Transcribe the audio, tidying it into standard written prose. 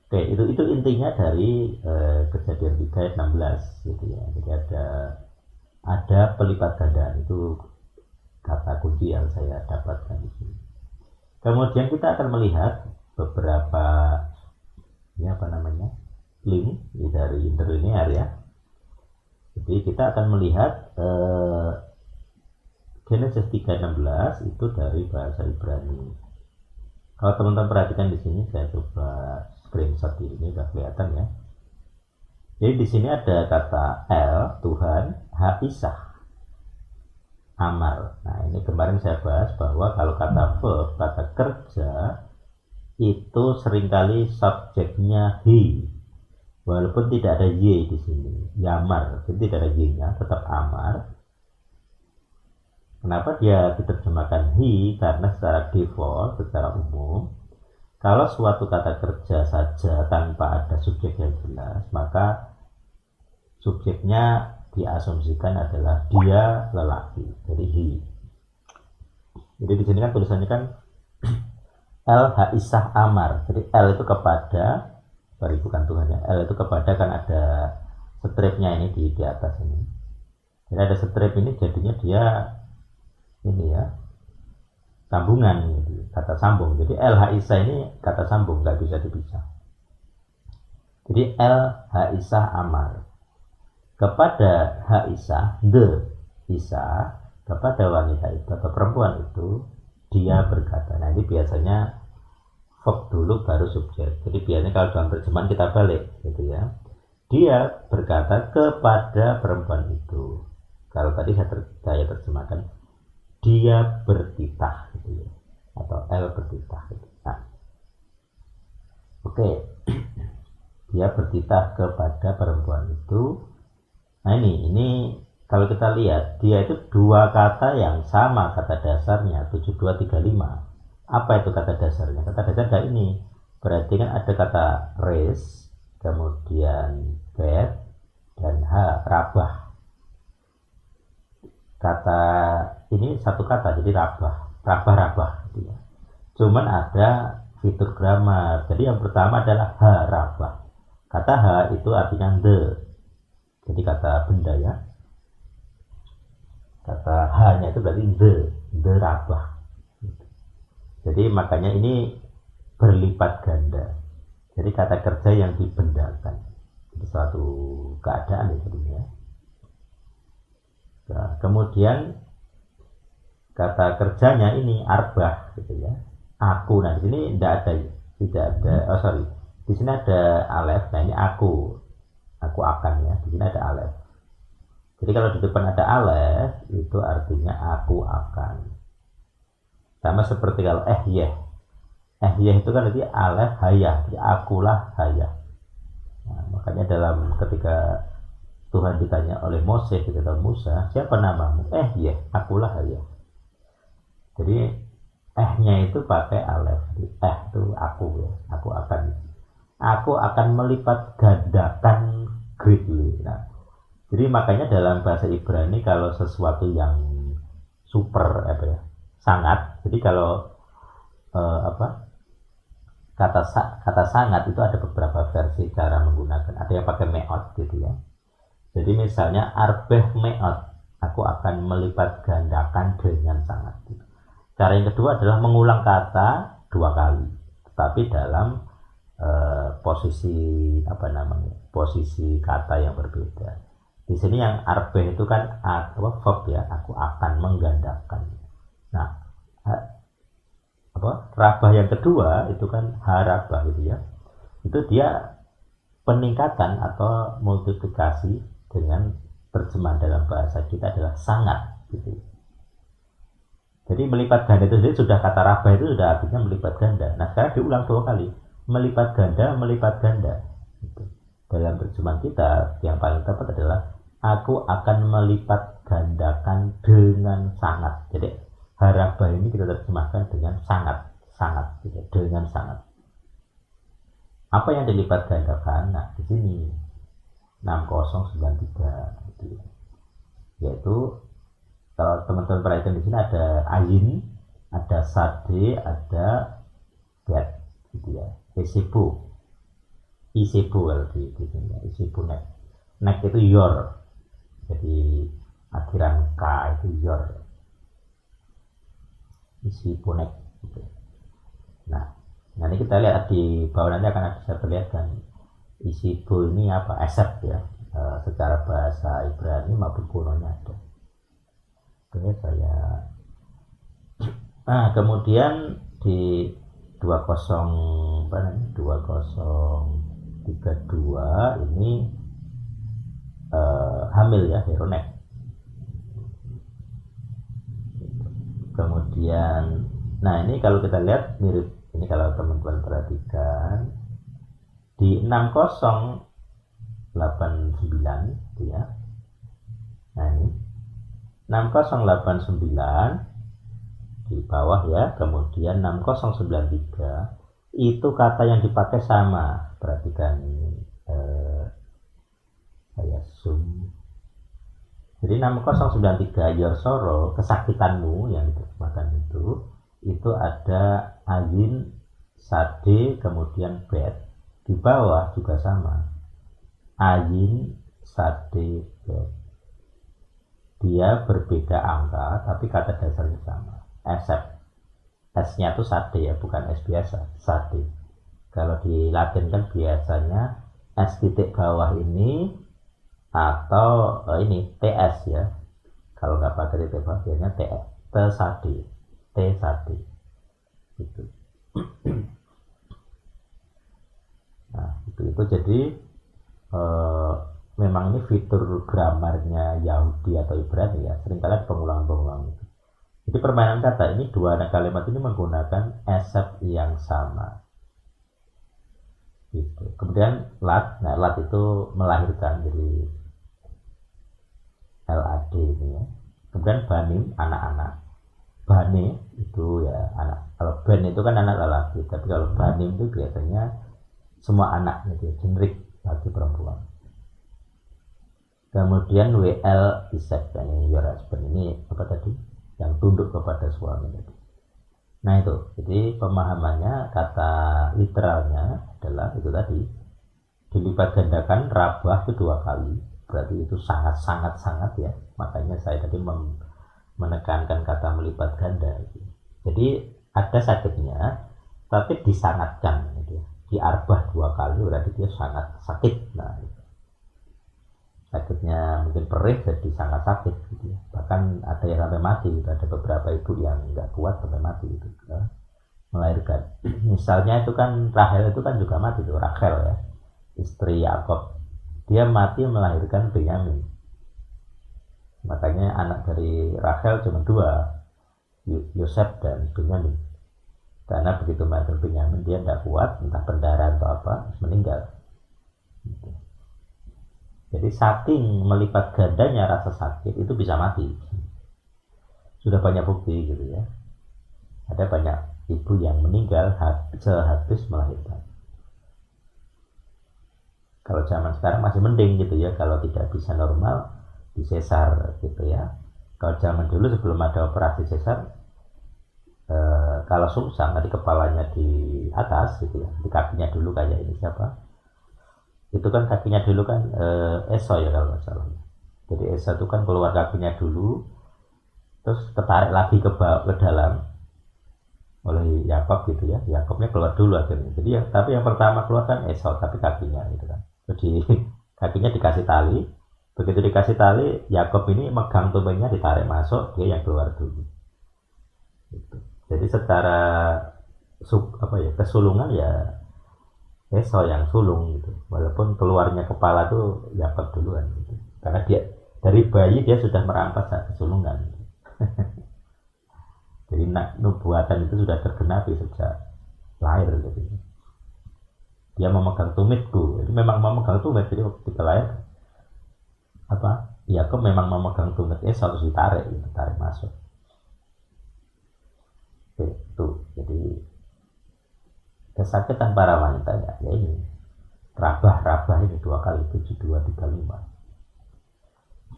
Oke, itu intinya dari kejadian 3 ayat 16 gitu ya. Jadi ada pelipat gandaan, itu kata kunci yang saya dapatkan di sini. Kemudian kita akan melihat beberapa ya apa namanya link dari interlinear ya. Jadi kita akan melihat Genesis 3:16 itu dari bahasa Ibrani. Kalau teman-teman perhatikan di sini, saya coba screenshot ini udah kelihatan ya. Jadi di sini ada kata El Tuhan, Haisah Amar. Nah ini kemarin saya bahas bahwa kalau kata verb, kata kerja itu seringkali subjeknya he, walaupun tidak ada y di sini, Yamar, jadi tidak ada y-nya, tetap Amar. Kenapa dia diterjemahkan he? Karena secara default, secara umum, kalau suatu kata kerja saja tanpa ada subjek yang jelas, maka subjeknya diasumsikan adalah dia lelaki, jadi he. Jadi di sini kan tulisannya kan El Haisah Amar, jadi El itu kepada, sorry bukan Tuhannya, El itu kepada, kan ada stripnya ini di atas ini. Jadi ada strip ini, jadinya dia ini ya sambungan gitu, kata sambung. Jadi El Haisah ini kata sambung, nggak bisa dipisah. Jadi El Haisah Amar kepada Haisah, the Isa, kepada wanita itu atau perempuan itu dia berkata. Nah ini biasanya verb dulu baru subjek. Jadi biasanya kalau dalam terjemahan kita balik gitu ya, dia berkata kepada perempuan itu. Kalau tadi saya terjemahkan dia bertitah gitu ya, atau El bertitah gitu. Nah, oke. Dia bertitah kepada perempuan itu. Nah ini kalau kita lihat, dia itu dua kata yang sama kata dasarnya, 7235. Apa itu kata dasarnya? Kata dasar ada ini. Berarti kan ada kata raise, kemudian bed, dan rabah. Kata ini satu kata, jadi rabah gitu ya. Cuman ada fitur grammar. Jadi yang pertama adalah rabah. Kata ha itu artinya the, jadi kata benda ya. Kata ha-nya itu berarti the rabah. Jadi makanya ini berlipat ganda. Jadi kata kerja yang dibendakan. Itu suatu keadaan ya jadinya. Nah, kemudian kata kerjanya ini arbah gitu ya. Aku. Nah di sini tidak ada. Oh sorry. Di sini ada alef. Nah ini aku akan ya. Di sini ada alef. Jadi kalau di depan ada alef itu artinya aku akan. Sama seperti kalau itu kan nanti alef hayah. Jadi akulah hayah. Nah, makanya dalam ketika Tuhan ditanya oleh Moses kepada Musa, siapa namamu? Akulah hayah. Jadi nya itu pakai alef. Jadi itu aku ya. Aku akan melipat gandakan greatly. Nah, jadi makanya dalam bahasa Ibrani kalau sesuatu yang super sangat. Jadi kalau kata sangat itu ada beberapa versi cara menggunakan. Ada yang pakai meot gitu ya. Jadi misalnya arbeh meot, aku akan melipat gandakan dengan sangat. Cara yang kedua adalah mengulang kata dua kali, tapi dalam posisi kata yang berbeda. Di sini yang arbeh itu kan verb ya, aku akan menggandakan. Nah, rabah yang kedua itu kan harabah gitu ya. Itu dia peningkatan atau multiplikasi dengan terjemahan dalam bahasa kita adalah sangat gitu. Jadi melipat ganda itu sudah kata rabah itu sudah artinya melipat ganda. Nah sekarang diulang dua kali, melipat ganda gitu. Dalam terjemahan kita yang paling tepat adalah aku akan melipat gandakan dengan sangat. Jadi harabah ini kita terjemahkan dengan sangat gitu, dengan sangat. Apa yang dilipat gandakan? Nah di sini 6093 gitu. Yaitu kalau teman-teman perhatikan di sini ada ayin, ada sade, ada bet gitu ya. Esibu. isibu kalau di sini isibu nek itu yor, jadi akhiran k itu yor, isibu nek gitu. Nah ini kita lihat di bawah, nanti akan bisa terlihat kan isibu ini apa, asep ya, secara bahasa Ibrani maupun kunonya ada. Oke, kemudian di 2032 ini hamil ya, Heronek. Kemudian ini kalau kita lihat mirip ini, kalau teman-teman perhatikan di 6089 ya. Nah ini 6089 di bawah ya, kemudian 6093 itu kata yang dipakai sama. Perhatikan saya zoom. Jadi 6093 your sorrow, kesakitanmu yang diterjemahkan itu ada ayin sade kemudian bed, di bawah juga sama ayin sade bed. Dia berbeda angka tapi kata dasarnya sama, except S-nya itu sade ya, bukan S biasa, sade. Kalau di Latin kan biasanya S titik bawah ini atau ini TS ya. Kalau nggak pakai titik bawah biasanya T sade, T sade gitu. Nah itu jadi memang ini fitur gramarnya Yahudi atau Ibrani ya, seringkali pengulangan-pengulangan itu. Jadi permainan kata ini, dua kalimat ini menggunakan asep yang sama gitu. Kemudian lat, lat itu melahirkan, jadi LAD ini ya. Kemudian banim, anak-anak. Bane itu ya anak. Kalau ben itu kan anak lelaki, tapi kalau banim itu biasanya semua anak gitu, generik bagi perempuan. Kemudian WL isek, ini your husband, ini apa tadi? Yang tunduk kepada suami tadi. Nah itu, jadi pemahamannya kata literalnya adalah itu tadi, dilipat gandakan rabah itu 2 kali, berarti itu sangat ya. Makanya saya tadi menekankan kata melipat ganda. Jadi ada sakitnya, tapi disangatkan gitu. Diarbah 2 kali berarti dia sangat sakit. Nah itu. Sakitnya mungkin perih jadi sangat sakit gitu ya. Bahkan ada yang sampai mati gitu. Ada beberapa ibu yang nggak kuat sampai mati gitu ya, melahirkan. Misalnya itu kan Rahel itu kan juga mati tuh, Rachel ya, istri Yakob, dia mati melahirkan Benyamin. Makanya anak dari Rachel cuma 2, Yosef dan Benyamin. Karena begitu melahirkan Benyamin dia nggak kuat, entah pendarahan atau apa, meninggal gitu. Jadi saking melipat gandanya rasa sakit itu bisa mati. Sudah banyak bukti gitu ya. Ada banyak ibu yang meninggal sehabis melahirkan. Kalau zaman sekarang masih mending gitu ya, kalau tidak bisa normal di sesar gitu ya. Kalau zaman dulu sebelum ada operasi sesar, kalau sungsang di kepalanya di atas gitu ya, di kakinya dulu kayak ini siapa? Itu kan kakinya dulu kan Esau ya kalau nggak salah. Jadi Esau itu kan keluar kakinya dulu, terus ketarik lagi ke dalam oleh Yakob gitu ya. Yakobnya keluar dulu akhirnya. Jadi tapi yang pertama keluar kan Esau, tapi kakinya gitu kan. Jadi kakinya dikasih tali. Begitu dikasih tali, Yakob ini megang tubuhnya, ditarik masuk, dia yang keluar dulu. Gitu. Jadi secara kesulungan ya Esau yang sulung gitu, walaupun keluarnya kepala tuh Yakob duluan gitu. Karena dia dari bayi dia sudah merampas kesulungan gitu. Jadi nubuatan itu sudah tergenapi sejak lahir gitu. Dia memegang tumitku, itu memang memegang tumit. Jadi waktu kita lahir Yakob memang memegang tumit Esau, terus ditarik masuk. Oke, itu jadi kesakitan para wanita ya ini rabah ini 2 kali 7, 2, 3, 5.